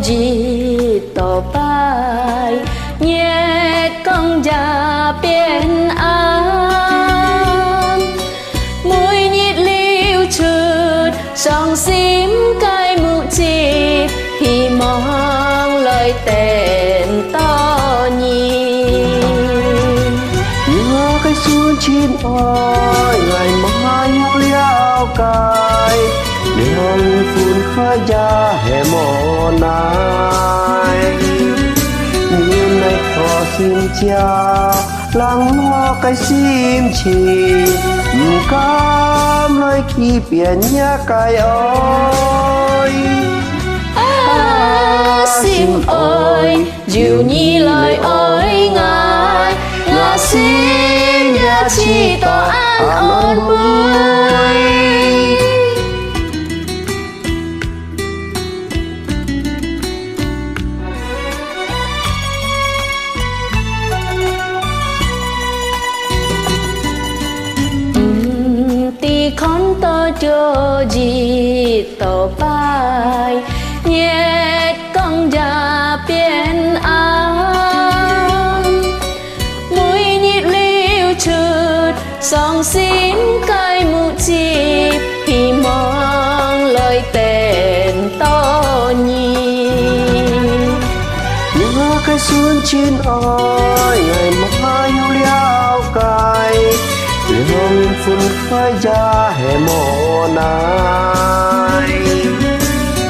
gìต่อไปnhẹ con già bên an mùi nhiệt liêu trượt song xím cây mụ chịp thì mong lời tên to nhìn nhớ cái xuân chín ơi ngày mai nhau liao cài đường phun khói ra hè mồ nai như này thọ xin cha lắng hoa cái sim chỉ cam lời khi biển nhá cài ơi sim ơi dịu nhi lời ơi ngài ngài xin giá trị tỏ an ơn vui tí con to cho gìต่อไปnhẹ con già bên an mũi nhịp liêu trượt song xin cây mụ chịp thì mong lời tên to nhìn nhớ cái xuân chín ơi ngày mai nhau liao cài đường phun khói ra hè mồ nai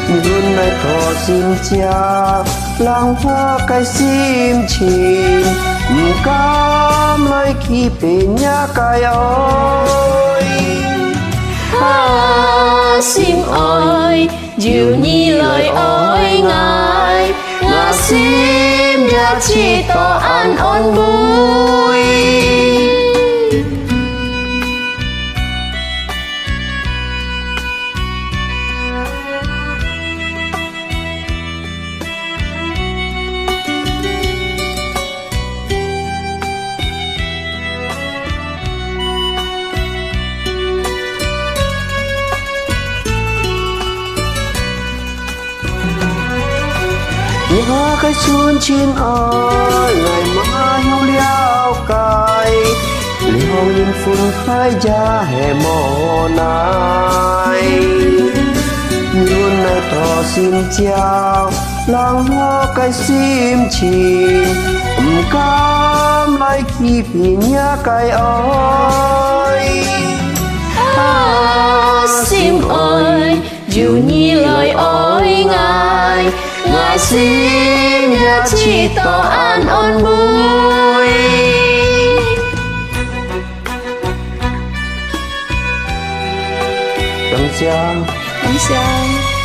như này thọ xin cha làng hoa cái sim chìm cam lời khi bên nhà cài ơi sim ơi dịu nhi lời ơi ngài ngài sim giá trị tỏ an ơn vui nhớ cái xuân chín ơi ngày mai nhau liao cài liêu nhìn phun khói ra hè mồ nai như này thọ xin chào làng hoa cái sim chìm cam lại khi biển nhá cài ơi sim ơi dịu nhi lời ơi ngài ngài xin giá trị tỏ an ơn vui đấng cha Cảm ơn